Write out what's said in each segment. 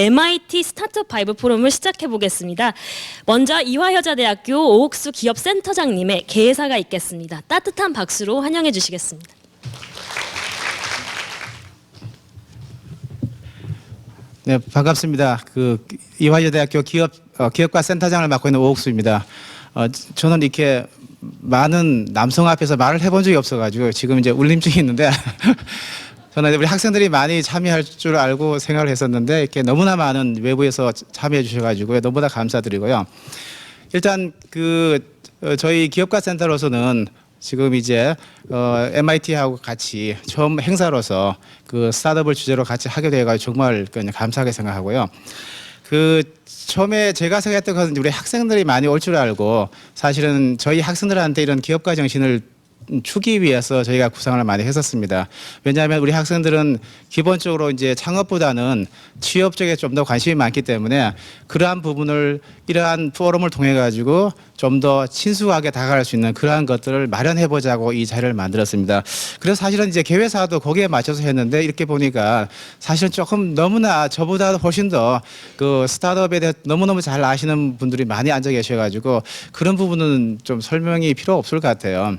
MIT 스타트업 바이블포럼을 시작해 보겠습니다. 먼저 이화여자대학교 오옥수 기업센터장님의 개사가 있겠습니다. 따뜻한 박수로 환영해 주시겠습니다. 네, 반갑습니다. 이화여자대학교 기업가센터장을 맡고 있는 오옥수입니다. 저는 이렇게 많은 남성 앞에서 말을 해본 적이 없어가지고 지금 이제 울림증이 있는데 저는 우리 학생들이 많이 참여할 줄 알고 생각을 했었는데 이렇게 너무나 많은 외부에서 참여해 주셔가지고 너무나 감사드리고요. 일단 저희 기업가센터로서는 지금 이제 MIT하고 같이 처음 행사로서 스타트업을 주제로 같이 하게 돼가지고 정말 그냥 감사하게 생각하고요. 처음에 제가 생각했던 것은 우리 학생들이 많이 올 줄 알고 사실은 저희 학생들한테 이런 기업가 정신을 주기 위해서 저희가 구상을 많이 했었습니다. 왜냐하면 우리 학생들은 기본적으로 이제 창업보다는 취업 쪽에 좀 더 관심이 많기 때문에 그러한 부분을 이러한 포럼을 통해 가지고 좀 더 친숙하게 다가갈 수 있는 그러한 것들을 마련해 보자고 이 자리를 만들었습니다. 그래서 사실은 이제 개회사도 거기에 맞춰서 했는데 이렇게 보니까 사실은 조금 너무나 저보다 훨씬 더 스타트업에 대해 너무너무 잘 아시는 분들이 많이 앉아 계셔 가지고 그런 부분은 좀 설명이 필요 없을 것 같아요.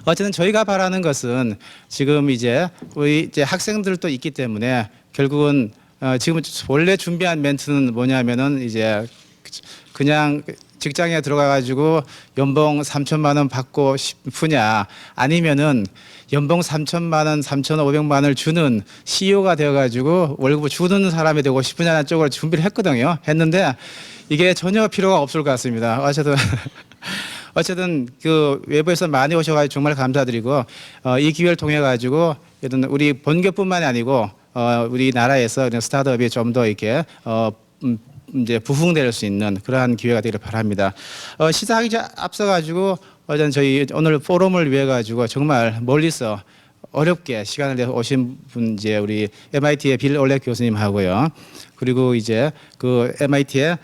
어쨌든 저희가 바라는 것은 지금 이제 우리 이제 학생들도 있기 때문에 결국은 지금 원래 준비한 멘트는 뭐냐면은 이제 그냥 직장에 들어가 가지고 연봉 3천만 원 받고 싶으냐 아니면은 연봉 3천만 원, 3,500만 원을 주는 CEO가 되어 가지고 월급을 주는 사람이 되고 싶으냐는 쪽으로 준비를 했거든요. 했는데 이게 전혀 필요가 없을 것 같습니다. 어쨌든 외부에서 많이 오셔가지고 정말 감사드리고 이 기회를 통해 가지고 우리 본교뿐만이 아니고 우리나라에서 스타트업이 좀 더 이렇게 이제 부흥될 수 있는 그러한 기회가 되기를 바랍니다. 시작하기 앞서 가지고 저희 오늘 포럼을 위해 가지고 정말 멀리서 어렵게 시간을 내서 오신 분 이제 우리 MIT의 빌 올렛 교수님하고요. 그리고 이제 MIT의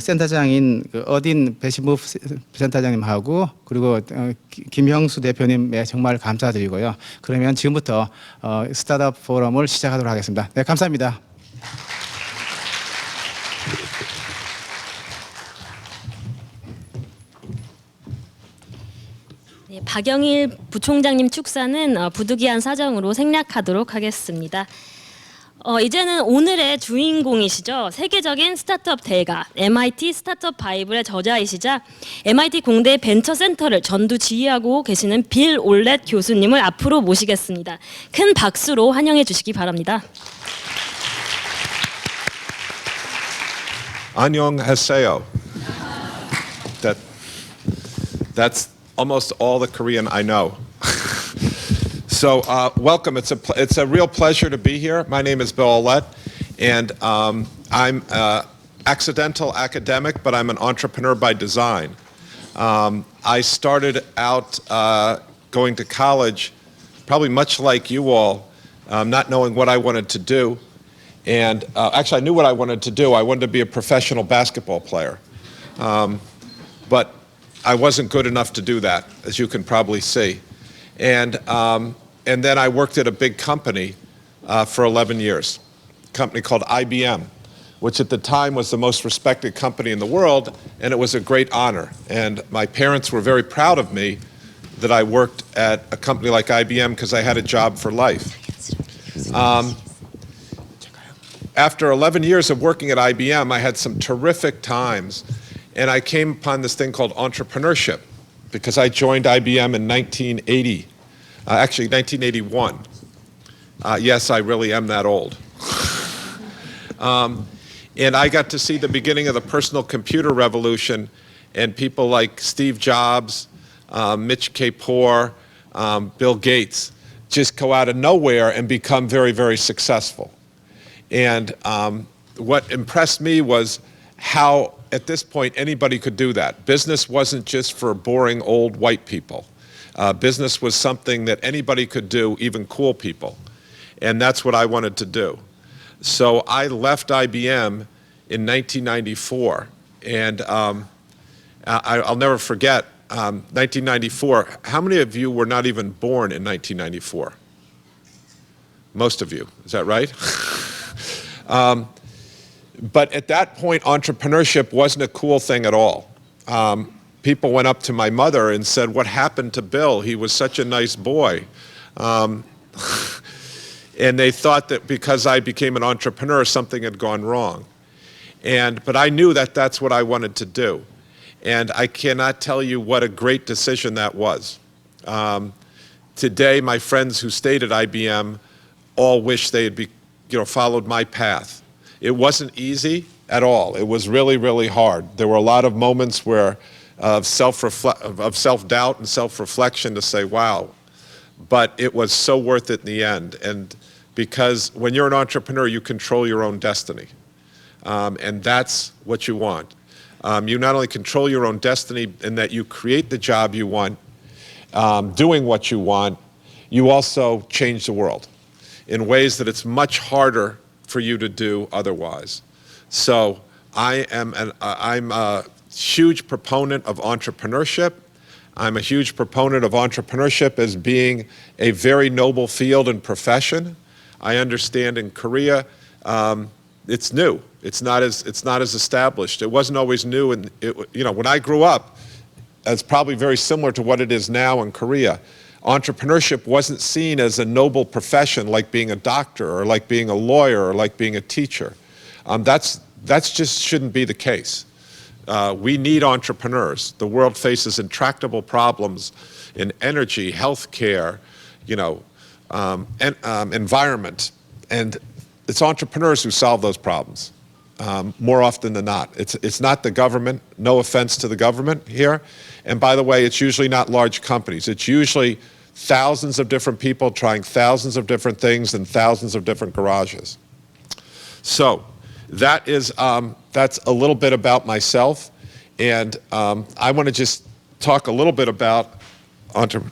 센터장인 어딘 베시무프 센터장님하고 그리고 김형수 대표님에 정말 감사드리고요. 그러면 지금부터 스타트업 포럼을 시작하도록 하겠습니다. 네, 감사합니다. 네, 박영일 부총장님 축사는 부득이한 사정으로 생략하도록 하겠습니다. 이제는 오늘의 주인공이시죠. 세계적인 스타트업 대가, MIT 스타트업 바이블의 저자이시자 MIT 공대 벤처센터를 전두지휘하고 계시는 빌 올렛 교수님을 앞으로 모시겠습니다. 큰 박수로 환영해 주시기 바랍니다. 안녕하세요. That's almost all the Korean I know. So welcome. It's a real pleasure to be here. My name is Bill Aulet, and I'm an accidental academic, but I'm an entrepreneur by design. I started out going to college, probably much like you all, not knowing what I wanted to do. And actually, I knew what I wanted to do. I wanted to be a professional basketball player. But I wasn't good enough to do that, as you can probably see. And then I worked at a big company for 11 years, a company called IBM, which at the time was the most respected company in the world, and it was a great honor. And my parents were very proud of me that I worked at a company like IBM because I had a job for life. After 11 years of working at IBM, I had some terrific times, and I came upon this thing called entrepreneurship because I joined IBM in 1980. Actually, 1981. Yes, I really am that old. And I got to see the beginning of the personal computer revolution and people like Steve Jobs, Mitch Kapor, Bill Gates just go out of nowhere and become very, very successful. And what impressed me was how, at this point, anybody could do that. Business wasn't just for boring old white people. Business was something that anybody could do, even cool people. And that's what I wanted to do. So I left IBM in 1994. And I'll never forget 1994. How many of you were not even born in 1994? Most of you, is that right? But at that point, entrepreneurship wasn't a cool thing at all. People went up to my mother and said, "What happened to Bill? He was such a nice boy." And they thought that because I became an entrepreneur, something had gone wrong. But I knew that that's what I wanted to do. And I cannot tell you what a great decision that was. Today, my friends who stayed at IBM all wish they had followed my path. It wasn't easy at all. It was really, really hard. There were a lot of moments of self-doubt and self-reflection to say, wow. But it was so worth it in the end. And because when you're an entrepreneur, you control your own destiny. And that's what you want. You not only control your own destiny in that you create the job you want, doing what you want, you also change the world in ways that it's much harder for you to do otherwise. So I'm a huge proponent of entrepreneurship. I'm a huge proponent of entrepreneurship as being a very noble field and profession. I understand in Korea, it's new. It's not as established. It wasn't always new, and when I grew up, it's probably very similar to what it is now in Korea. Entrepreneurship wasn't seen as a noble profession like being a doctor or like being a lawyer or like being a teacher. That's just shouldn't be the case. We need entrepreneurs. The world faces intractable problems in energy, healthcare, environment, and it's entrepreneurs who solve those problems more often than not. It's not the government. No offense to the government here. And by the way, it's usually not large companies. It's usually thousands of different people trying thousands of different things in thousands of different garages. So that's a little bit about myself, and I want to just talk a little bit about can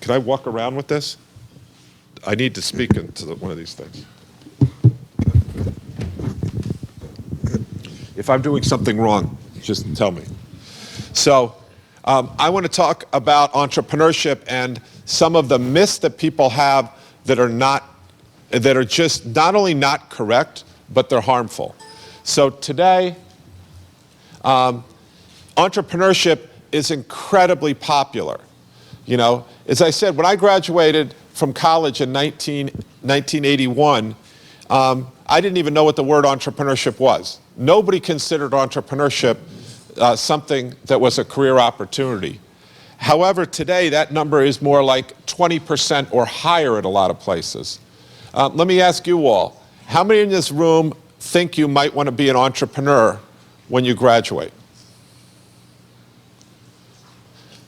I walk around with this? I need to speak into one of these things. If I'm doing something wrong, just tell me. So I want to talk about entrepreneurship and some of the myths that people have that are just not only not correct, but they're harmful. So today, entrepreneurship is incredibly popular. As I said, when I graduated from college in 1981, I didn't even know what the word entrepreneurship was. Nobody considered entrepreneurship something that was a career opportunity. However, today that number is more like 20% or higher at a lot of places. Let me ask you all, how many in this room think you might want to be an entrepreneur when you graduate?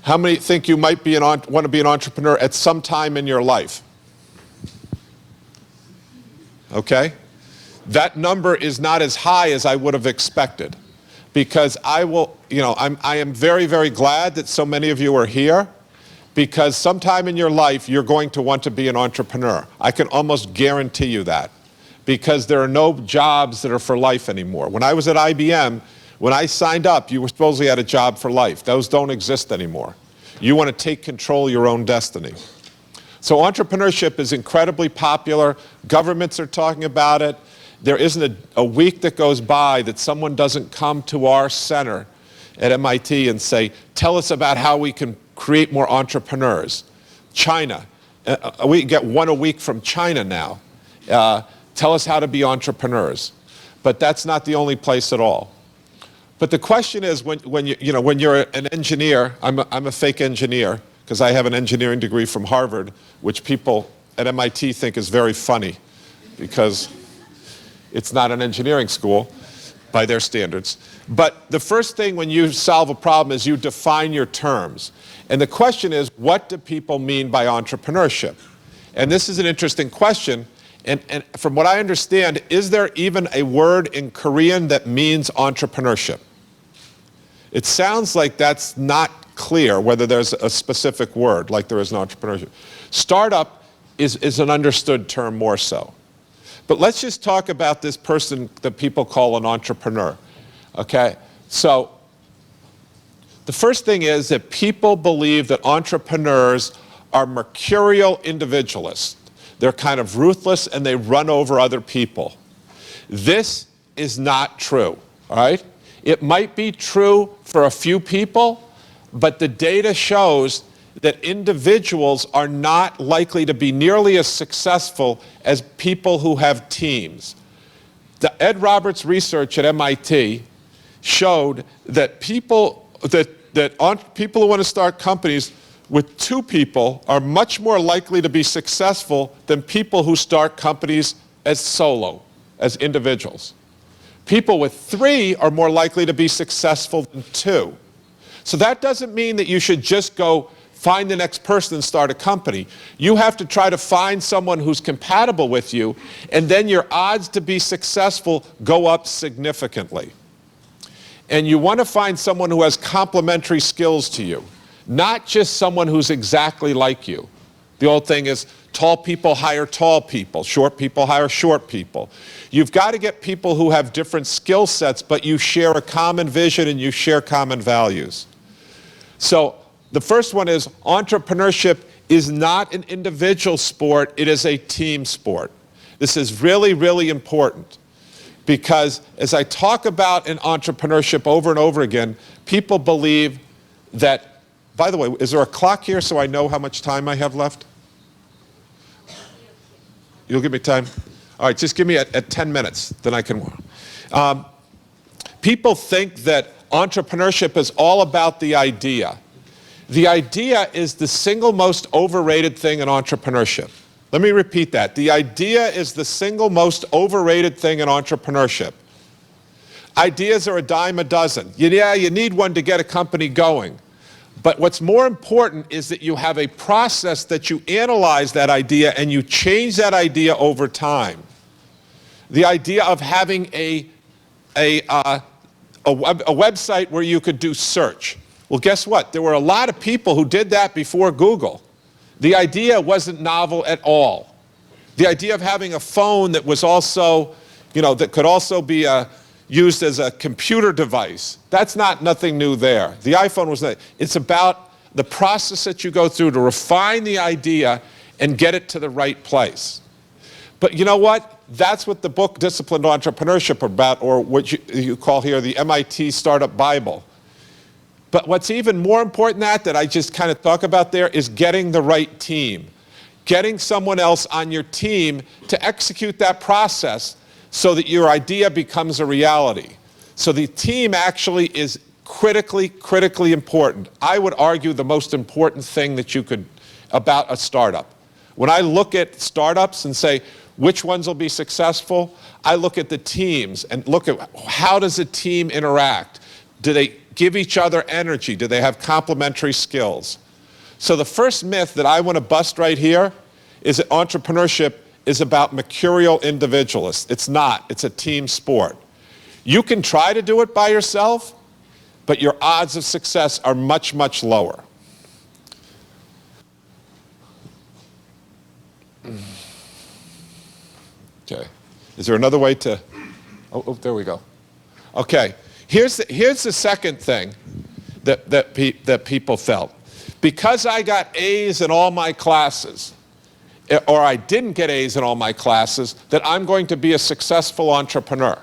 How many think you might want to be an entrepreneur at some time in your life? Okay? That number is not as high as I would have expected, because I am very, very glad that so many of you are here, because sometime in your life you're going to want to be an entrepreneur. I can almost guarantee you that, because there are no jobs that are for life anymore. When I was at IBM, when I signed up, you were supposedly at a job for life. Those don't exist anymore. You want to take control of your own destiny. So entrepreneurship is incredibly popular. Governments are talking about it. There isn't a week that goes by that someone doesn't come to our center at MIT and say, tell us about how we can create more entrepreneurs. China, we get one a week from China now. Tell us how to be entrepreneurs. But that's not the only place at all. But the question is, when you're an engineer, I'm a fake engineer, because I have an engineering degree from Harvard, which people at MIT think is very funny, because it's not an engineering school by their standards. But the first thing when you solve a problem is you define your terms. And the question is, what do people mean by entrepreneurship? And this is an interesting question. And from what I understand, is there even a word in Korean that means entrepreneurship? It sounds like that's not clear whether there's a specific word like there is in entrepreneurship. Startup is an understood term more so. But let's just talk about this person that people call an entrepreneur, okay? So the first thing is that people believe that entrepreneurs are mercurial individualists. They're kind of ruthless and they run over other people. This is not true, all right? It might be true for a few people, but the data shows that individuals are not likely to be nearly as successful as people who have teams. The Ed Roberts research at MIT showed that people who want to start companies with 2 people are much more likely to be successful than people who start companies as solo, as individuals. People with 3 are more likely to be successful than 2. So that doesn't mean that you should just go find the next person and start a company. You have to try to find someone who's compatible with you, and then your odds to be successful go up significantly. And you want to find someone who has complementary skills to you, not just someone who's exactly like you. The old thing is, tall people hire tall people, short people hire short people. You've got to get people who have different skill sets, but you share a common vision and you share common values. So the first one is, entrepreneurship is not an individual sport, it is a team sport. This is really, really important, because as I talk about in entrepreneurship over and over again, people believe that, by the way, is there a clock here so I know how much time I have left? You'll give me time? All right, just give me at 10 minutes, then I can. People think that entrepreneurship is all about the idea. The idea is the single most overrated thing in entrepreneurship. Let me repeat that. The idea is the single most overrated thing in entrepreneurship. Ideas are a dime a dozen. Yeah, you need one to get a company going. But what's more important is that you have a process that you analyze that idea and you change that idea over time. The idea of having a website where you could do search. Well, guess what? There were a lot of people who did that before Google. The idea wasn't novel at all. The idea of having a phone that was also, that could also be used as a computer device, that's nothing new there. The iPhone was not. It's about the process that you go through to refine the idea and get it to the right place. But you know what? That's what the book Disciplined Entrepreneurship about, or what you call here the MIT Startup Bible. But what's even more important that I just kind of talk about there is getting the right team. Getting someone else on your team to execute that process so that your idea becomes a reality. So the team actually is critically important. I would argue the most important thing that you could about a startup. When I look at startups and say, which ones will be successful? I look at the teams and look at how does a team interact? Do they give each other energy? Do they have complementary skills? So the first myth that I want to bust right here is that entrepreneurship is about mercurial individualists. It's not. It's a team sport. You can try to do it by yourself, but your odds of success are much, much lower. Okay. Is there another way to? Oh, there we go. Okay. Here's the second thing that people felt. Because I got A's in all my classes, or I didn't get A's in all my classes, that I'm going to be a successful entrepreneur.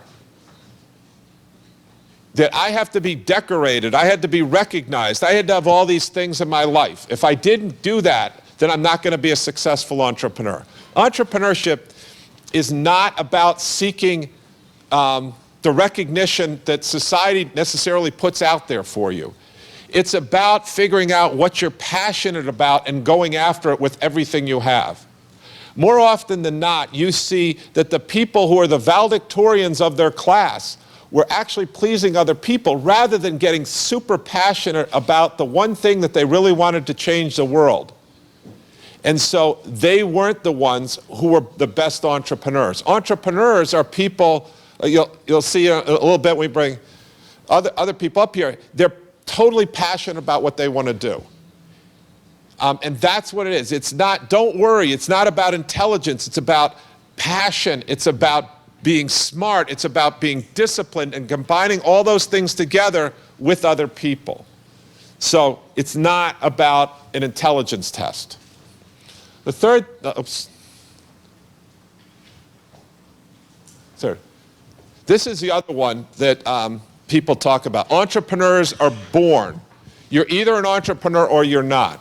That I have to be decorated, I had to be recognized, I had to have all these things in my life. If I didn't do that, then I'm not going to be a successful entrepreneur. Entrepreneurship is not about seeking the recognition that society necessarily puts out there for you. It's about figuring out what you're passionate about and going after it with everything you have. More often than not, you see that the people who are the valedictorians of their class were actually pleasing other people rather than getting super passionate about the one thing that they really wanted to change the world. And so they weren't the ones who were the best entrepreneurs. Entrepreneurs are people, you'll see a little bit when we bring other people up here, they're totally passionate about what they want to do. And that's what it is. It's not, don't worry, it's not about intelligence, it's about passion, it's about being smart, it's about being disciplined and combining all those things together with other people. So it's not about an intelligence test. The third, This is the other one that people talk about. Entrepreneurs are born. You're either an entrepreneur or you're not.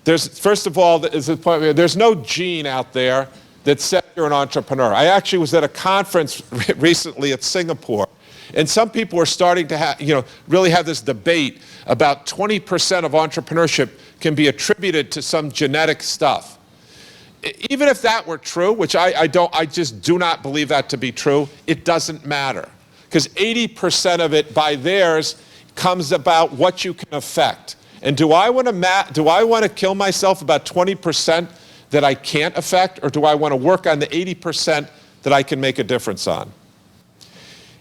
First of all, there's no gene out there that says you're an entrepreneur. I actually was at a conference recently at Singapore, and some people are starting to really have this debate about 20% of entrepreneurship can be attributed to some genetic stuff. Even if that were true, which I just do not believe that to be true, it doesn't matter. Because 80% of it by theirs comes about what you can affect. And do I want to kill myself about 20% that I can't affect, or do I want to work on the 80% that I can make a difference on?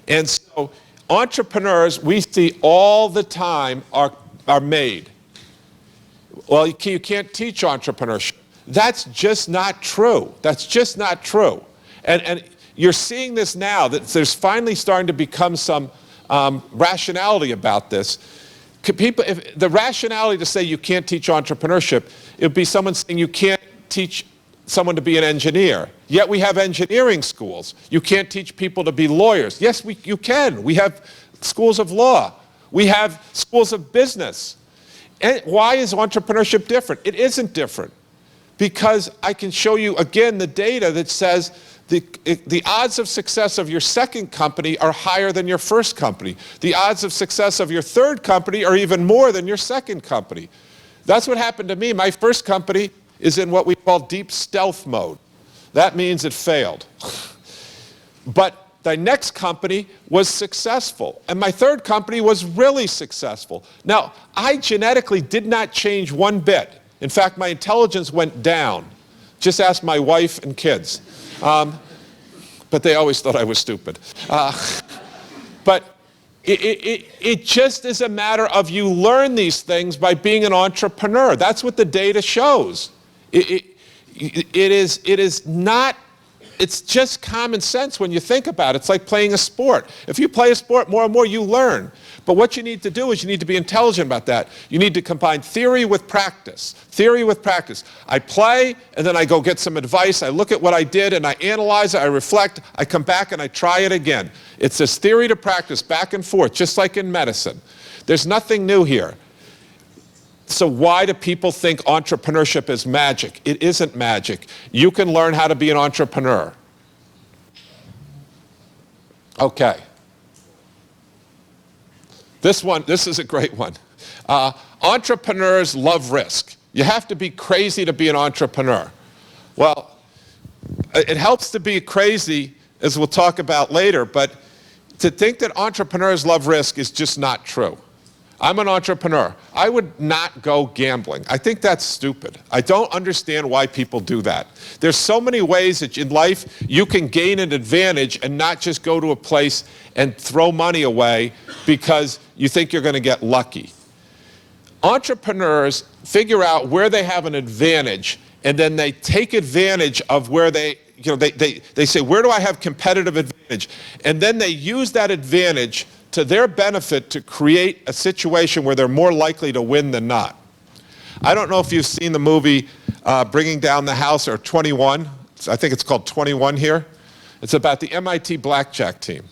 And so entrepreneurs we see all the time are made. Well, you can't teach entrepreneurship. That's just not true. That's just not true. And you're seeing this now, that there's finally starting to become some rationality about this. If the rationality to say you can't teach entrepreneurship, it would be someone saying you can't teach someone to be an engineer. Yet we have engineering schools. You can't teach people to be lawyers. Yes, you can. We have schools of law. We have schools of business. And why is entrepreneurship different? It isn't different. Because I can show you again the data that says the odds of success of your second company are higher than your first company. The odds of success of your third company are even more than your second company. That's what happened to me. My first company is in what we call deep stealth mode. That means it failed. But the next company was successful, and my third company was really successful. Now, I genetically did not change one bit. In fact, my intelligence went down. Just ask my wife and kids. But they always thought I was stupid. But it just is a matter of you learn these things by being an entrepreneur. That's what the data shows. It is not, it's just common sense when you think about it. It's like playing a sport. If you play a sport more and more, you learn. But what you need to do is you need to be intelligent about that. You need to combine theory with practice. Theory with practice. I play, and then I go get some advice. I look at what I did, and I analyze it. I reflect. I come back, and I try it again. It's this theory to practice, back and forth, just like in medicine. There's nothing new here. So why do people think entrepreneurship is magic? It isn't magic. You can learn how to be an entrepreneur. Okay. This is a great one. Entrepreneurs love risk. You have to be crazy to be an entrepreneur. Well, it helps to be crazy, as we'll talk about later, but to think that entrepreneurs love risk is just not true. I'm an entrepreneur. I would not go gambling. I think that's stupid. I don't understand why people do that. There's so many ways that in life you can gain an advantage and not just go to a place and throw money away because you think you're going to get lucky. Entrepreneurs figure out where they have an advantage, and then they take advantage of where they say, where do I have competitive advantage? And then they use that advantage to their benefit to create a situation where they're more likely to win than not. I don't know if you've seen the movie Bringing Down the House, or 21. I think it's called 21 here. It's about the MIT blackjack team.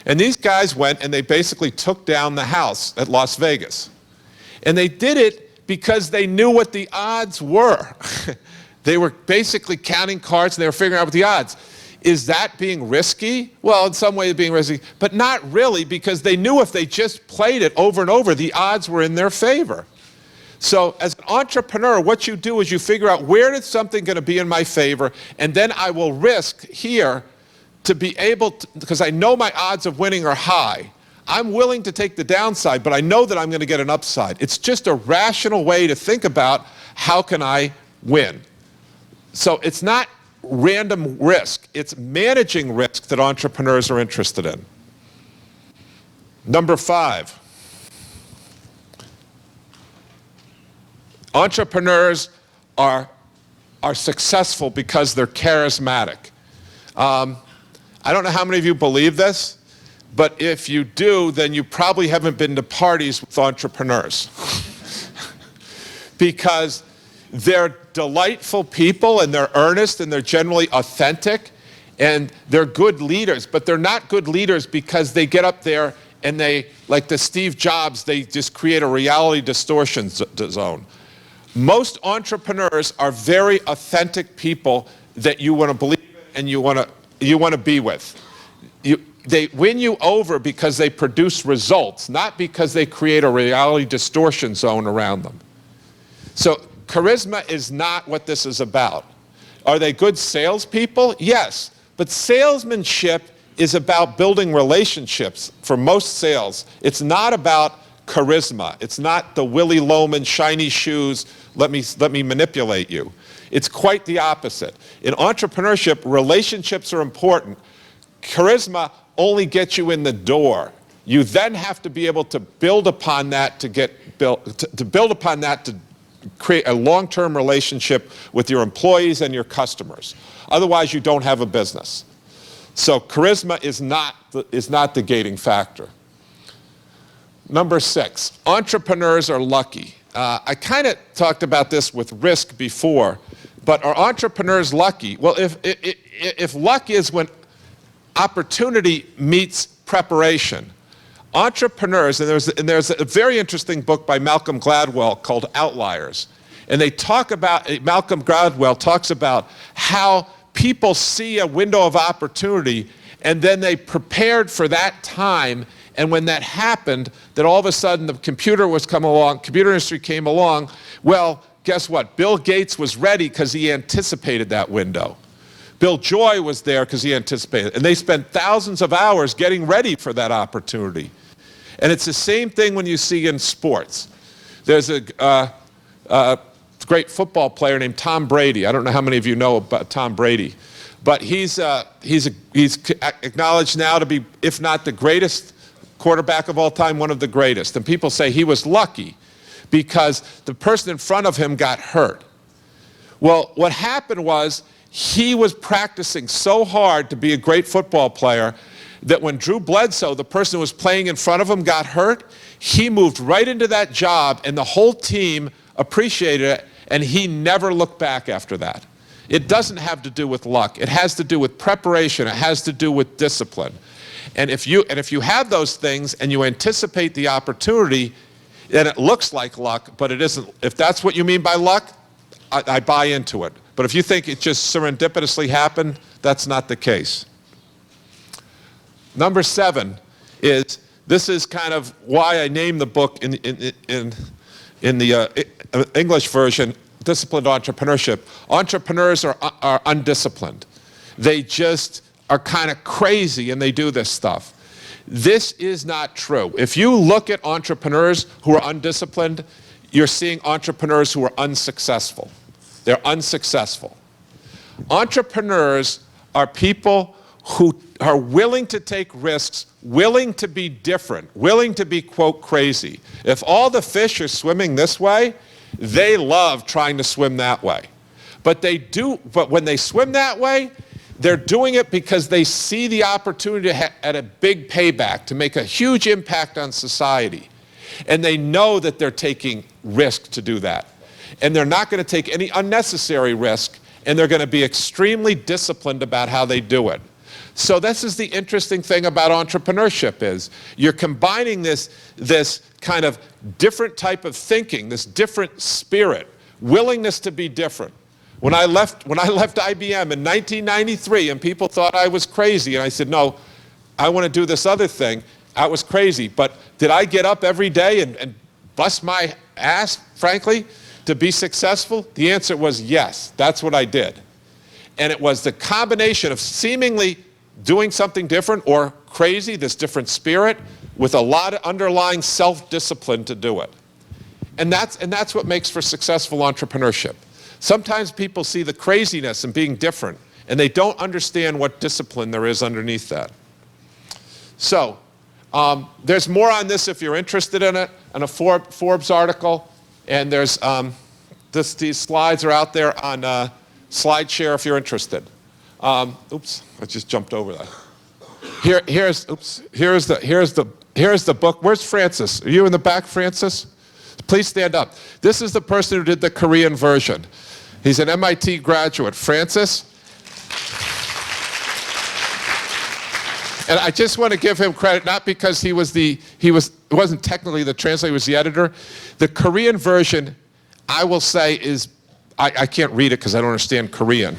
And these guys went and they basically took down the house at Las Vegas. And they did it because they knew what the odds were. They were basically counting cards and they were figuring out what the odds. Is that being risky? Well, in some ways being risky, but not really, because they knew if they just played it over and over, the odds were in their favor. So as an entrepreneur, what you do is you figure out, where is something going to be in my favor, and then I will risk here to be able to, because I know my odds of winning are high. I'm willing to take the downside, but I know that I'm going to get an upside. It's just a rational way to think about, how can I win? So it's not random risk. It's managing risk that entrepreneurs are interested in. Number 5. Entrepreneurs are successful because they're charismatic. I don't know how many of you believe this, but if you do, then you probably haven't been to parties with entrepreneurs. Because they're delightful people, and they're earnest, and they're generally authentic, And they're good leaders, but they're not good leaders because they get up there and they, like the Steve Jobs, they just create a reality distortion zone. Most entrepreneurs are very authentic people that you want to believe in and you want to be with. They win you over because they produce results, not because they create a reality distortion zone around them. So charisma is not what this is about. Are they good salespeople? Yes. But salesmanship is about building relationships for most sales. It's not about charisma. It's not the Willy Loman, shiny shoes, let me manipulate you. It's quite the opposite. In entrepreneurship, relationships are important. Charisma only gets you in the door. You then have to be able to build upon that to create a long-term relationship with your employees and your customers. Otherwise, you don't have a business. So charisma is not the gating factor. Number 6, entrepreneurs are lucky. I kind of talked about this with risk before, but are entrepreneurs lucky? Well, if luck is when opportunity meets preparation, entrepreneurs, and there's a very interesting book by Malcolm Gladwell called Outliers, and they talk about, Malcolm Gladwell talks about how people see a window of opportunity and then they prepared for that time, and when that happened, that all of a sudden the computer industry came along, well, guess what? Bill Gates was ready because he anticipated that window. Bill Joy was there because he anticipated it, and they spent thousands of hours getting ready for that opportunity. And it's the same thing when you see in sports. There's a great football player named Tom Brady. I don't know how many of you know about Tom Brady, but he's acknowledged now to be, if not the greatest quarterback of all time, one of the greatest. And people say he was lucky because the person in front of him got hurt. Well, what happened was he was practicing so hard to be a great football player that when Drew Bledsoe, the person who was playing in front of him, got hurt, he moved right into that job and the whole team appreciated it, and he never looked back after that. It doesn't have to do with luck. It has to do with preparation. It has to do with discipline. And if you have those things and you anticipate the opportunity, then it looks like luck, but it isn't. If that's what you mean by luck, I buy into it. But if you think it just serendipitously happened, that's not the case. Number 7 is, this is kind of why I named the book in the English version, Disciplined Entrepreneurship. Entrepreneurs are undisciplined. They just are kind of crazy and they do this stuff. This is not true. If you look at entrepreneurs who are undisciplined, you're seeing entrepreneurs who are unsuccessful. They're unsuccessful. Entrepreneurs are people who are willing to take risks, willing to be different, willing to be, quote, crazy. If all the fish are swimming this way, they love trying to swim that way. But when they swim that way, they're doing it because they see the opportunity at a big payback to make a huge impact on society. And they know that they're taking risk to do that. And they're not going to take any unnecessary risk, and they're going to be extremely disciplined about how they do it. So this is the interesting thing about entrepreneurship is you're combining this kind of different type of thinking, this different spirit, willingness to be different. When I left IBM in 1993 and people thought I was crazy, and I said, no, I want to do this other thing, I was crazy. But did I get up every day and bust my ass, frankly, to be successful? The answer was yes, that's what I did. And it was the combination of seemingly doing something different or crazy, this different spirit, with a lot of underlying self-discipline to do it. And that's what makes for successful entrepreneurship. Sometimes people see the craziness in being different, and they don't understand what discipline there is underneath that. So, there's more on this if you're interested in it, in a Forbes article, and there's these slides are out there on SlideShare if you're interested. Oops, I just jumped over that. Here's the book. Where's Francis? Are you in the back, Francis? Please stand up. This is the person who did the Korean version. He's an MIT graduate. Francis? And I just want to give him credit, not because it wasn't technically the translator, he was the editor. The Korean version, I will say, is, I can't read it because I don't understand Korean.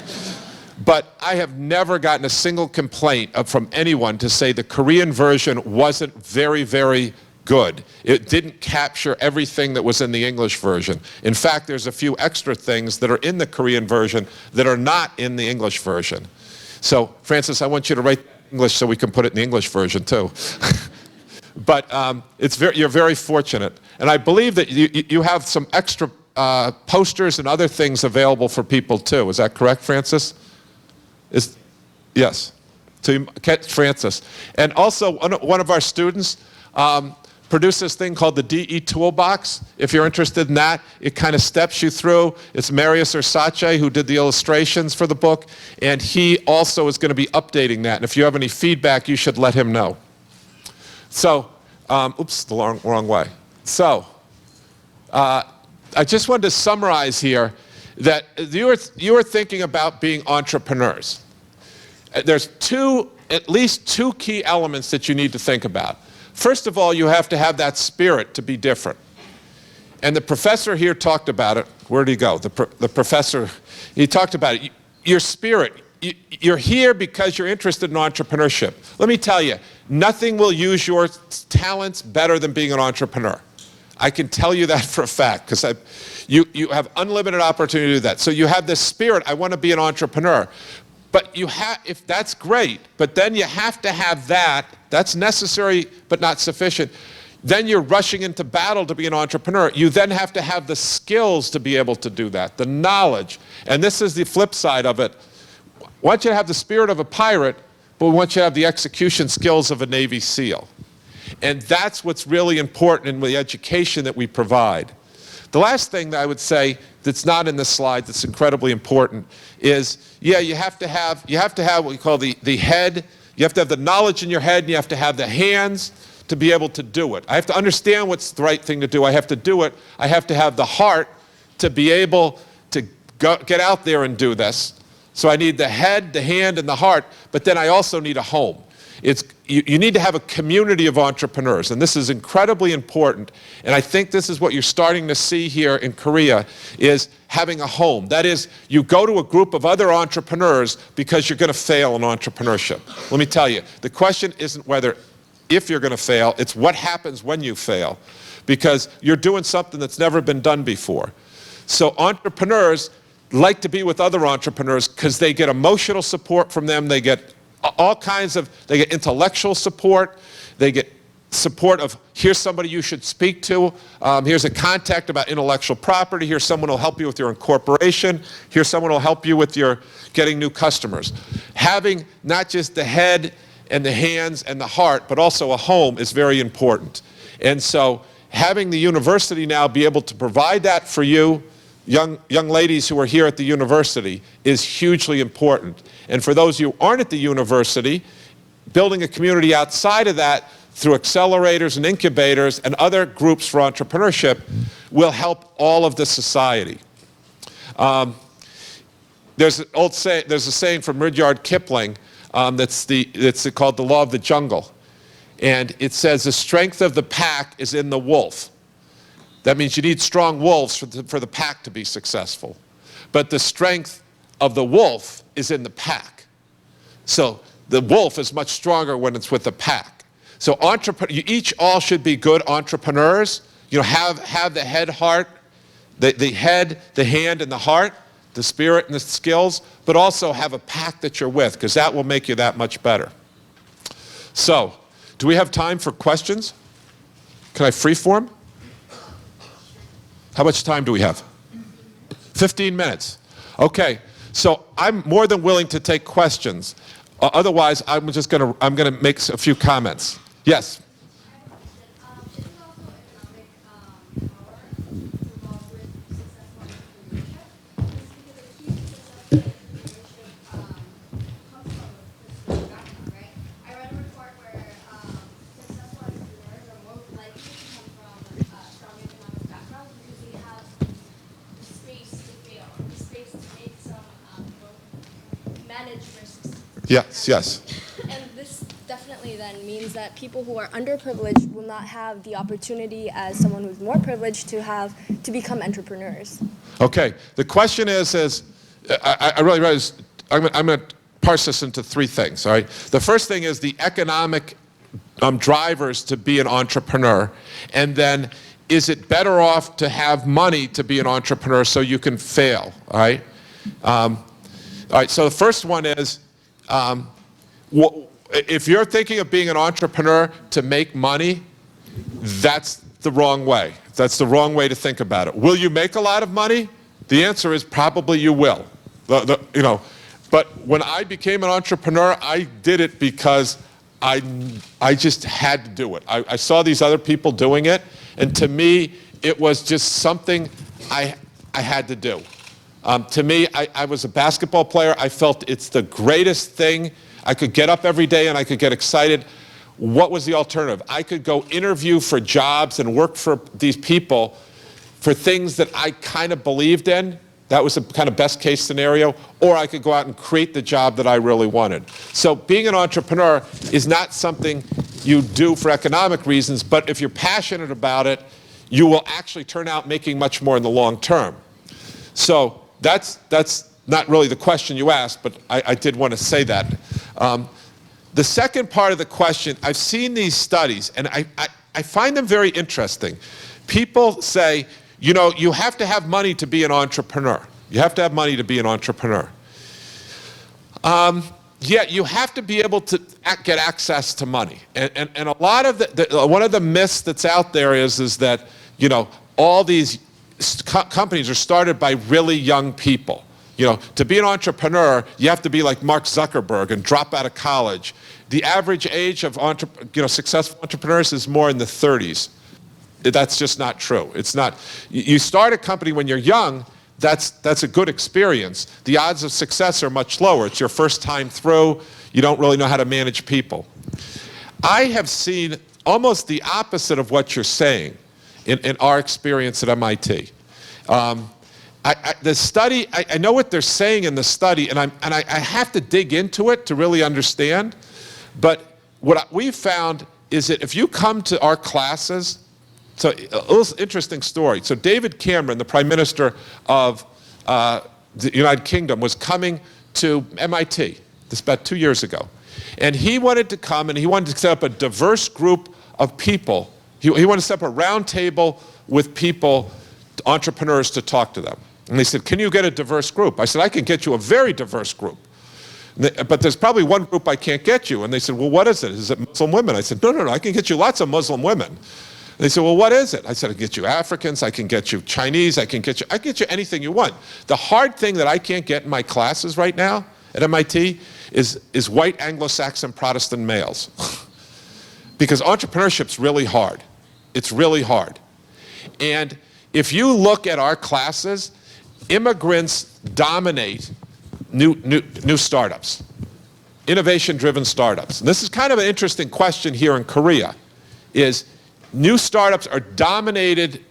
But I have never gotten a single complaint from anyone to say the Korean version wasn't very, very good. It didn't capture everything that was in the English version. In fact, there's a few extra things that are in the Korean version that are not in the English version. So, Francis, I want you to write English so we can put it in the English version too. But you're very fortunate. And I believe that you have some extra posters and other things available for people too. Is that correct, Francis? Yes. To catch Francis. And also, one of our students produced this thing called the DE Toolbox. If you're interested in that, it kind of steps you through. It's Marius Ursace who did the illustrations for the book, and he also is going to be updating that. And if you have any feedback, you should let him know. So, oops, the wrong way. So, I just wanted to summarize here that you are thinking about being entrepreneurs. There's at least two key elements that you need to think about. First of all, you have to have that spirit to be different. And the professor here talked about it. Where did he go? The professor, he talked about it. Your spirit, you're here because you're interested in entrepreneurship. Let me tell you, nothing will use your talents better than being an entrepreneur. I can tell you that for a fact, because you have unlimited opportunity to do that. So you have this spirit, I want to be an entrepreneur. But if that's great, but then you have to have that's necessary but not sufficient. Then you're rushing into battle to be an entrepreneur. You then have to have the skills to be able to do that, the knowledge. And this is the flip side of it. I want you to have the spirit of a pirate, but we want you to have the execution skills of a Navy SEAL. And that's what's really important in the education that we provide. The last thing that I would say that's not in this slide that's incredibly important is, yeah, you have to have what we call the head. You have to have the knowledge in your head, and you have to have the hands to be able to do it. I have to understand what's the right thing to do. I have to do it. I have to have the heart to be able to get out there and do this. So I need the head, the hand, and the heart, but then I also need a home. You need to have a community of entrepreneurs, and this is incredibly important. And I think this is what you're starting to see here in Korea, is having a home. That is, you go to a group of other entrepreneurs because you're going to fail in entrepreneurship. Let me tell you, the question isn't whether if you're going to fail, it's what happens when you fail, because you're doing something that's never been done before. So entrepreneurs like to be with other entrepreneurs because they get emotional support from them, they get they get intellectual support, they get support of, here's somebody you should speak to, here's a contact about intellectual property, here's someone who will help you with your incorporation, here's someone who will help you with your getting new customers. Having not just the head and the hands and the heart, but also a home is very important. And so having the university now be able to provide that for you, young ladies who are here at the university, is hugely important. And for those who aren't at the university, building a community outside of that through accelerators and incubators and other groups for entrepreneurship will help all of the society. There's a saying from Rudyard Kipling that's called the law of the jungle. And it says the strength of the pack is in the wolf. That means you need strong wolves for the pack to be successful. But the strength of the wolf is in the pack. So the wolf is much stronger when it's with the pack. So you each all should be good entrepreneurs. You know, have the head, heart, the head, the hand, and the heart, the spirit and the skills, but also have a pack that you're with, because that will make you that much better. So, do we have time for questions? Can I freeform? How much time do we have? 15 minutes. Okay, so I'm more than willing to take questions. Otherwise, I'm gonna make a few comments. Yes? Manage risks. Yes, yes. And this definitely is that people who are underprivileged will not have the opportunity as someone who's more privileged to become entrepreneurs. Okay, the question is I really realize I'm going to parse this into three things, all right? The first thing is the economic drivers to be an entrepreneur, and then is it better off to have money to be an entrepreneur so you can fail, all right? All right, so the first one is, if you're thinking of being an entrepreneur to make money, that's the wrong way. That's the wrong way to think about it. Will you make a lot of money? The answer is probably you will. You know, but when I became an entrepreneur, I did it because I just had to do it. I saw these other people doing it, and to me, it was just something I had to do. To me, I was a basketball player. I felt it's the greatest thing. I could get up every day and I could get excited. What was the alternative? I could go interview for jobs and work for these people for things that I kind of believed in. That was the kind of best case scenario. Or I could go out and create the job that I really wanted. So being an entrepreneur is not something you do for economic reasons, but if you're passionate about it, you will actually turn out making much more in the long term. So that's not really the question you asked, but I did want to say that. The second part of the question, I've seen these studies, and I find them very interesting. People say, you know, you have to have money to be an entrepreneur. You have to have money to be an entrepreneur. Yeah, you have to be able to get access to money. And a lot of one of the myths that's out there is that, you know, all these companies are started by really young people. You know, to be an entrepreneur, you have to be like Mark Zuckerberg and drop out of college. The average age of successful entrepreneurs is more in the 30s. That's just not true. It's not. You start a company when you're young, that's a good experience. The odds of success are much lower. It's your first time through. You don't really know how to manage people. I have seen almost the opposite of what you're saying in our experience at MIT. The study, I know what they're saying in the study, and I have to dig into it to really understand. But what we found is that if you come to our classes, so a little interesting story. So David Cameron, the Prime Minister of the United Kingdom, was coming to MIT, this about 2 years ago. And he wanted to come and he wanted to set up a diverse group of people. He wanted to set up a round table with people, entrepreneurs, to talk to them. And they said, can you get a diverse group? I said, I can get you a very diverse group. But there's probably one group I can't get you. And they said, well, what is it? Is it Muslim women? I said, no, I can get you lots of Muslim women. And they said, well, what is it? I said, I can get you Africans, I can get you Chinese, I can get you anything you want. The hard thing that I can't get in my classes right now at MIT is white Anglo-Saxon Protestant males. Because entrepreneurship's really hard. It's really hard. And if you look at our classes, immigrants dominate new startups, innovation-driven startups. And this is kind of an interesting question here in Korea, is new startups are dominated,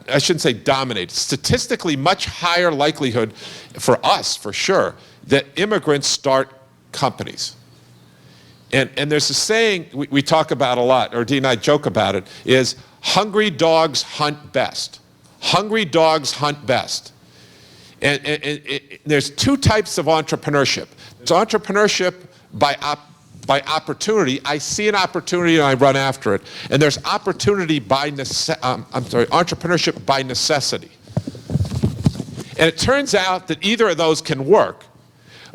I shouldn't say dominated, statistically much higher likelihood for us, for sure, that immigrants start companies. And there's a saying we talk about a lot, or Dee and I joke about it, is hungry dogs hunt best. Hungry dogs hunt best. And there's two types of entrepreneurship. There's entrepreneurship by opportunity. I see an opportunity and I run after it. And there's entrepreneurship by necessity. And it turns out that either of those can work,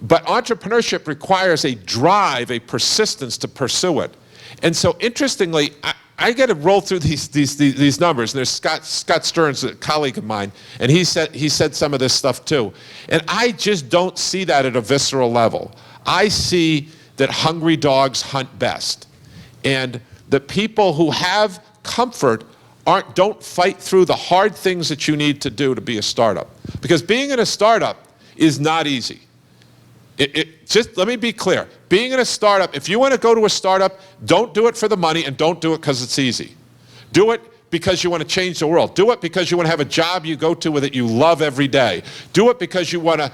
but entrepreneurship requires a drive, a persistence to pursue it. And so interestingly, I get to roll through these numbers. And there's Scott Stearns, a colleague of mine, and he said some of this stuff too. And I just don't see that at a visceral level. I see that hungry dogs hunt best. And the people who have comfort don't fight through the hard things that you need to do to be a startup. Because being in a startup is not easy. Just let me be clear. Being in a startup, if you want to go to a startup, don't do it for the money and don't do it because it's easy. Do it because you want to change the world. Do it because you want to have a job you go to that you love every day. Do it because you want to,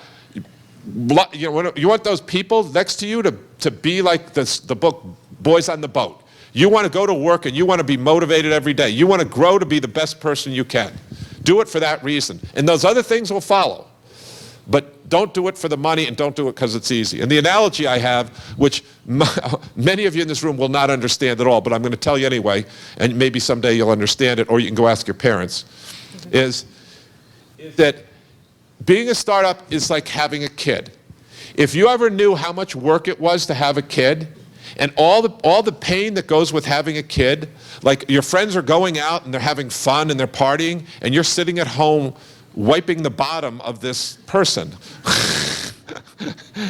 you want those people next to you to be like the book Boys on the Boat. You want to go to work and you want to be motivated every day. You want to grow to be the best person you can. Do it for that reason. And those other things will follow. But don't do it for the money and don't do it because it's easy. And the analogy I have, which many of you in this room will not understand at all, but I'm going to tell you anyway, and maybe someday you'll understand it, or you can go ask your parents, is that being a startup is like having a kid. If you ever knew how much work it was to have a kid, and all the pain that goes with having a kid, like your friends are going out and they're having fun and they're partying, and you're sitting at home wiping the bottom of this person.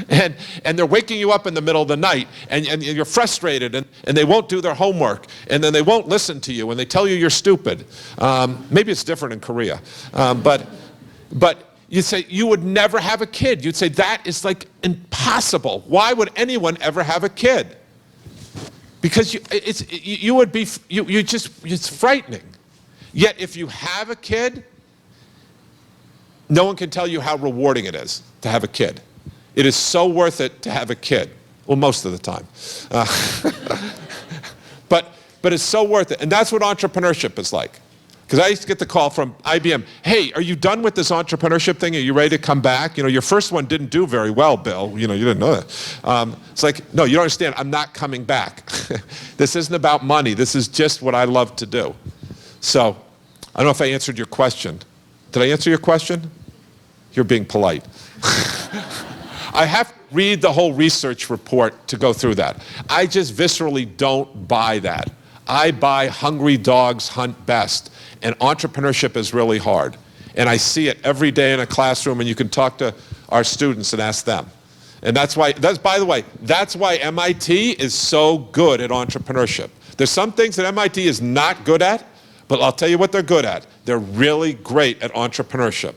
and they're waking you up in the middle of the night, and you're frustrated, and they won't do their homework, and then they won't listen to you, and they tell you you're stupid. Maybe it's different in Korea. But you'd say you would never have a kid. You'd say that is like impossible. Why would anyone ever have a kid? Because it's frightening. Yet if you have a kid, no one can tell you how rewarding it is to have a kid. It is so worth it to have a kid. Well, most of the time. But it's so worth it. And that's what entrepreneurship is like. Because I used to get the call from IBM, hey, are you done with this entrepreneurship thing? Are you ready to come back? You know, your first one didn't do very well, Bill. You know, you didn't know that. It's like, no, you don't understand. I'm not coming back. This isn't about money. This is just what I love to do. So, I don't know if I answered your question. Did I answer your question? You're being polite. I have to read the whole research report to go through that. I just viscerally don't buy that. I buy hungry dogs hunt best, and entrepreneurship is really hard. And I see it every day in a classroom, and you can talk to our students and ask them. And by the way, that's why MIT is so good at entrepreneurship. There's some things that MIT is not good at, but I'll tell you what they're good at. They're really great at entrepreneurship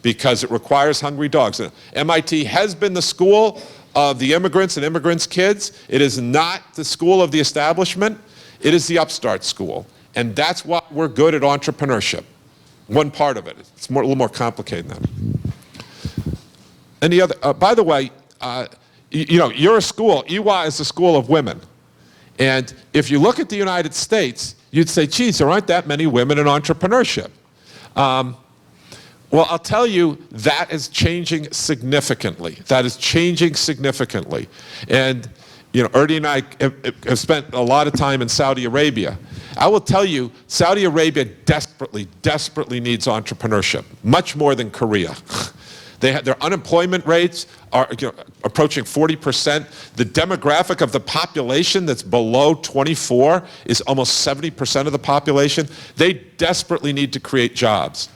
because it requires hungry dogs. And MIT has been the school of the immigrants and immigrants' kids. It is not the school of the establishment. It is the upstart school. And that's why we're good at entrepreneurship. One part of it. It's a little more complicated than that. And the other, by the way, you know, you're a school. EY is a school of women. And if you look at the United States, you'd say, geez, there aren't that many women in entrepreneurship. Well, I'll tell you, that is changing significantly. That is changing significantly. And, you know, Ernie and I have spent a lot of time in Saudi Arabia. I will tell you, Saudi Arabia desperately, desperately needs entrepreneurship, much more than Korea. Their unemployment rates are approaching 40%. The demographic of the population that's below 24 is almost 70% of the population. They desperately need to create jobs.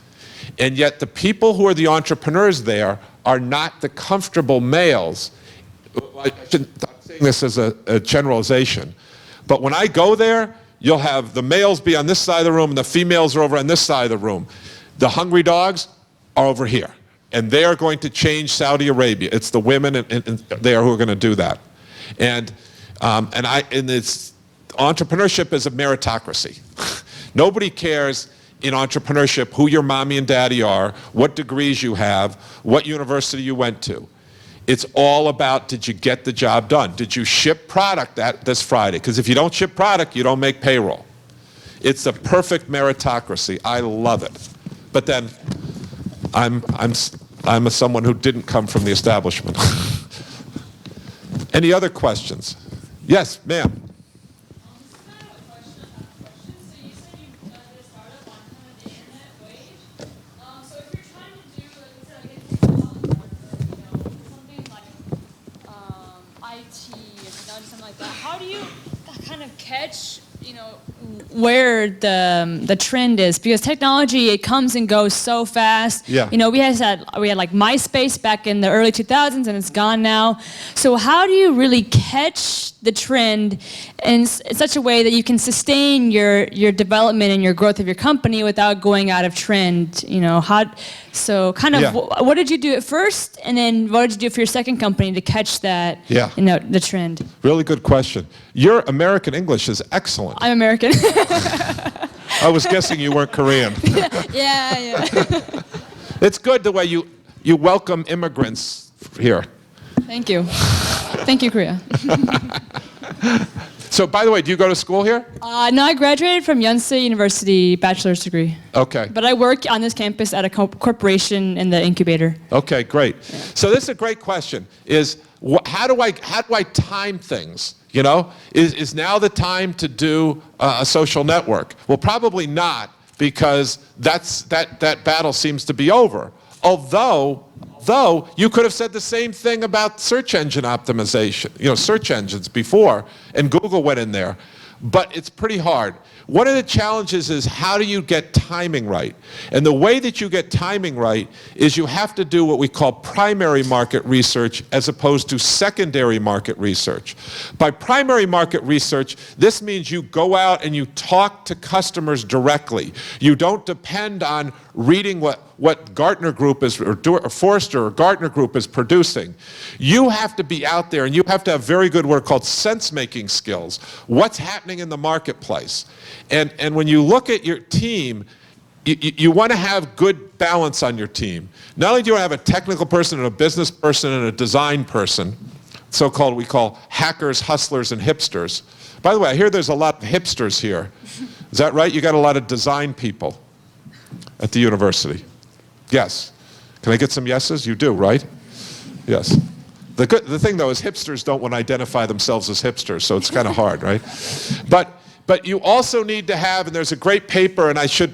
And yet the people who are the entrepreneurs there are not the comfortable males. I'm saying this as a generalization. But when I go there, you'll have the males be on this side of the room and the females are over on this side of the room. The hungry dogs are over here. And they are going to change Saudi Arabia. It's the women there who are going to do that. And it's entrepreneurship is a meritocracy. Nobody cares in entrepreneurship who your mommy and daddy are, what degrees you have, what university you went to. It's all about, did you get the job done? Did you ship product this Friday? Because if you don't ship product, you don't make payroll. It's the perfect meritocracy. I love it. But then I'm someone who didn't come from the establishment. Any other questions? Yes, ma'am. How do you kind of catch, you know, where the trend is? Because technology, it comes and goes so fast. Yeah. You know, we had like MySpace back in the early 2000s, and it's gone now. So how do you really catch the trend in such a way that you can sustain your development and your growth of your company without going out of trend? You know, what did you do at first, and then what did you do for your second company to catch that? Yeah. You know, the trend. Really good question. Your American English is excellent. I'm American. I was guessing you weren't Korean. Yeah. It's good the way you welcome immigrants here. Thank you. Thank you, Korea. So, by the way, do you go to school here? No, I graduated from Yonsei University, bachelor's degree. Okay. But I work on this campus at a corporation in the incubator. Okay, great. So this is a great question. Is how do I time things? You know, is now the time to do a social network? Well, probably not, because that battle seems to be over. Although you could have said the same thing about search engine optimization, you know, search engines before, and Google went in there. But it's pretty hard. One of the challenges is, how do you get timing right? And the way that you get timing right is you have to do what we call primary market research as opposed to secondary market research. By primary market research, this means you go out and you talk to customers directly. You don't depend on reading what Gartner Group is, or Forrester or Gartner Group is producing. You have to be out there, and you have to have very good what are called sense-making skills. What's happening in the marketplace? And when you look at your team, you want to have good balance on your team. Not only do you have a technical person and a business person and a design person, so-called we call hackers, hustlers, and hipsters. By the way, I hear there's a lot of hipsters here. Is that right? You got a lot of design people at the university. Yes. Can I get some yeses? You do, right? Yes. The thing, though, is hipsters don't want to identify themselves as hipsters, so it's kind of hard, right? But you also need to have, and there's a great paper, and I should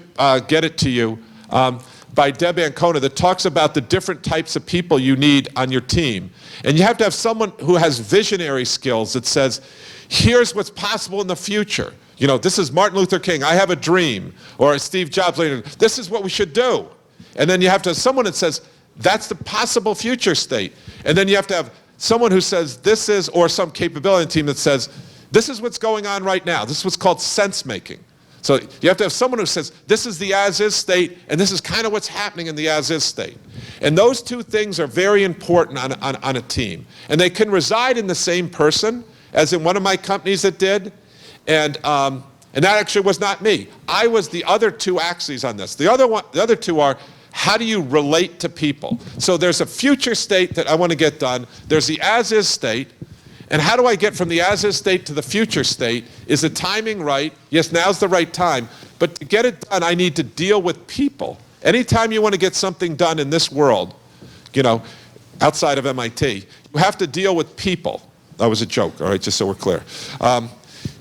get it to you, by Deb Ancona that talks about the different types of people you need on your team. And you have to have someone who has visionary skills that says, here's what's possible in the future. You know, this is Martin Luther King, I have a dream. Or Steve Jobs later, this is what we should do. And then you have to have someone that says, that's the possible future state. And then you have to have someone who says, this is, or some capability team that says, this is what's going on right now. This is what's called sense making. So you have to have someone who says, this is the as-is state, and this is kind of what's happening in the as-is state. And those two things are very important on a team. And they can reside in the same person, as in one of my companies that did. And that actually was not me. I was the other two axes on this. The other two are, how do you relate to people? So there's a future state that I want to get done. There's the as-is state. And how do I get from the as-is state to the future state? Is the timing right? Yes, now's the right time. But to get it done, I need to deal with people. Anytime you want to get something done in this world, you know, outside of MIT, you have to deal with people. That was a joke, all right, just so we're clear.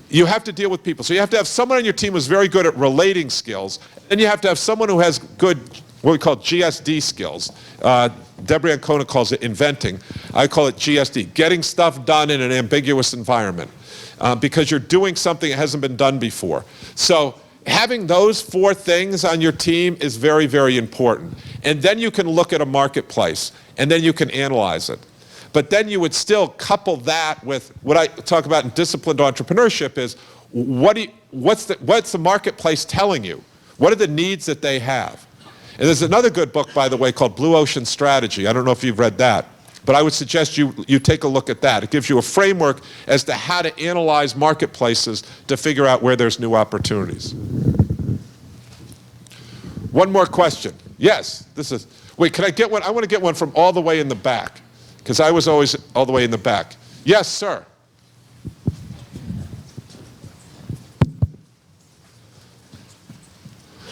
You have to deal with people. So you have to have someone on your team who's very good at relating skills. And you have to have someone who has good, what we call GSD skills. Deborah Ancona calls it inventing. I call it GSD, getting stuff done in an ambiguous environment. Because you're doing something that hasn't been done before. So having those four things on your team is very, very important. And then you can look at a marketplace, and then you can analyze it. But then you would still couple that with what I talk about in disciplined entrepreneurship is, what's the marketplace telling you? What are the needs that they have? And there's another good book, by the way, called Blue Ocean Strategy. I don't know if you've read that, but I would suggest you take a look at that. It gives you a framework as to how to analyze marketplaces to figure out where there's new opportunities. One more question. Yes, wait, can I get one? I want to get one from all the way in the back, because I was always all the way in the back. Yes, sir.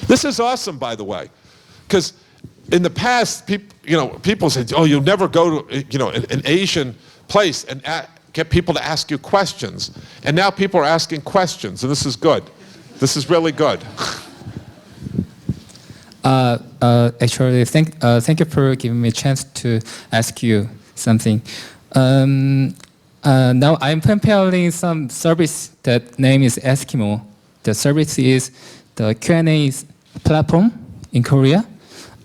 This is awesome, by the way, because in the past, people said, "Oh, you'll never go to an Asian place and get people to ask you questions." And now people are asking questions, and this is good. This is really good. Actually, thank you for giving me a chance to ask you something. Now I'm preparing some service that name is Eskimo. The service is the Q&A platform in Korea.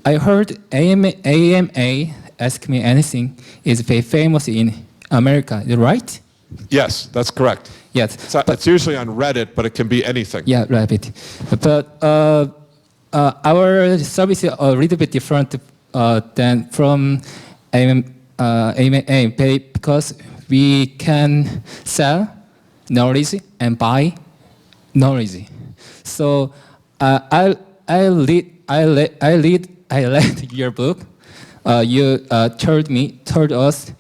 I heard AMA Ask Me Anything is very famous in America. Is it right? Yes, that's correct. Yes. It's usually on Reddit, but it can be anything. Yeah, Reddit. But our service is a little bit different than from AMA because we can sell knowledge and buy knowledge. So I read your book. You told us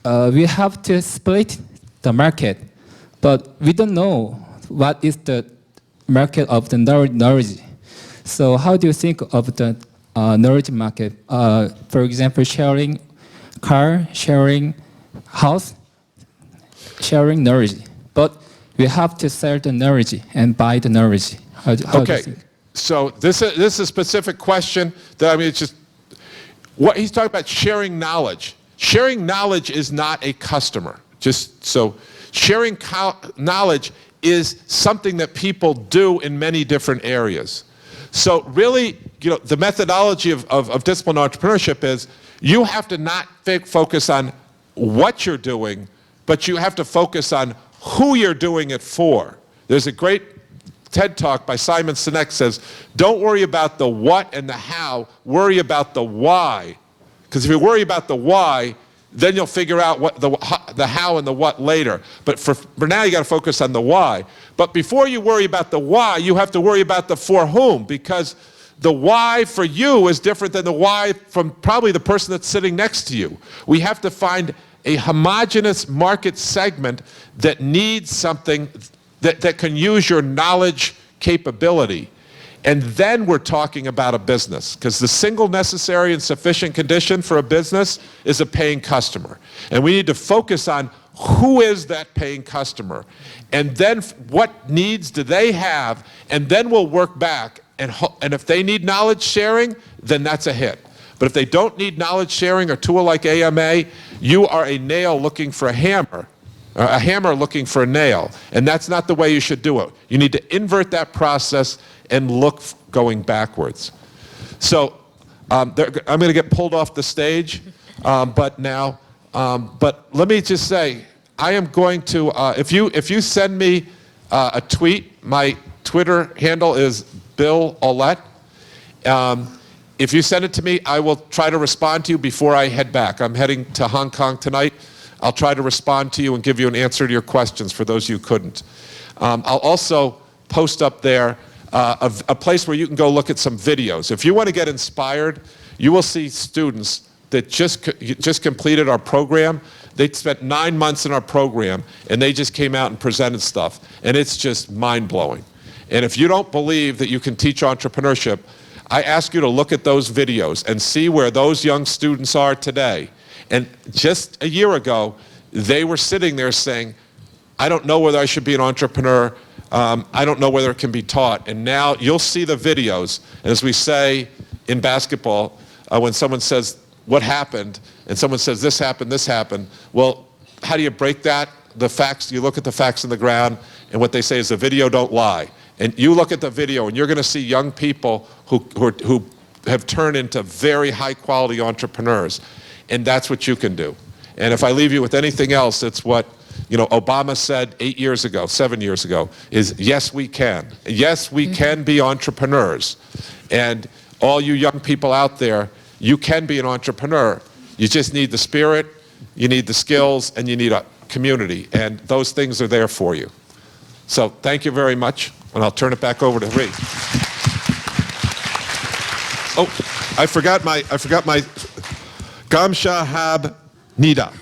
we have to split the market, but we don't know what is the market of the knowledge. So how do you think of the knowledge market? For example, sharing car, sharing house, sharing knowledge. But we have to sell the knowledge and buy the knowledge. How do you Okay, think? so this is a specific question that, I mean, it's just, what he's talking about sharing knowledge. Sharing knowledge is not a customer. Just so, sharing knowledge is something that people do in many different areas. So really, you know, the methodology of disciplined entrepreneurship is you have to not focus on what you're doing, but you have to focus on who you're doing it for. There's a great TED Talk by Simon Sinek says, don't worry about the what and the how, worry about the why. Because if you worry about the why, then you'll figure out what the how and the what later. But for now, you got to focus on the why. But before you worry about the why, you have to worry about the for whom, because the why for you is different than the why from probably the person that's sitting next to you. We have to find a homogeneous market segment that needs something that can use your knowledge capability. And then we're talking about a business, because the single necessary and sufficient condition for a business is a paying customer. And we need to focus on who is that paying customer, and then what needs do they have, and then we'll work back. And if they need knowledge sharing, then that's a hit. But if they don't need knowledge sharing, a tool like AMA, you are a nail looking for a hammer looking for a nail. And that's not the way you should do it. You need to invert that process and look going backwards. So I'm going to get pulled off the stage, but let me just say, I am going to, if you send me a tweet, my Twitter handle is Bill Aulet. If you send it to me, I will try to respond to you before I head back. I'm heading to Hong Kong tonight. I'll try to respond to you and give you an answer to your questions for those you couldn't. I'll also post up there a place where you can go look at some videos. If you want to get inspired, you will see students that just completed our program. They spent 9 months in our program, and they just came out and presented stuff. And it's just mind-blowing. And if you don't believe that you can teach entrepreneurship, I ask you to look at those videos and see where those young students are today. And just a year ago, they were sitting there saying, I don't know whether I should be an entrepreneur. I don't know whether it can be taught. And now you'll see the videos. And as we say in basketball, when someone says, what happened? And someone says, this happened. Well, how do you break that? The facts, you look at the facts on the ground, and what they say is the video don't lie. And you look at the video, and you're going to see young people who have turned into very high-quality entrepreneurs. And that's what you can do. And if I leave you with anything else, it's what Obama said 7 years ago, is yes, we can. Yes, we can be entrepreneurs. And all you young people out there, you can be an entrepreneur. You just need the spirit, you need the skills, and you need a community. And those things are there for you. So thank you very much, and I'll turn it back over to Ree. Oh, I forgot my Gamshahab Nida.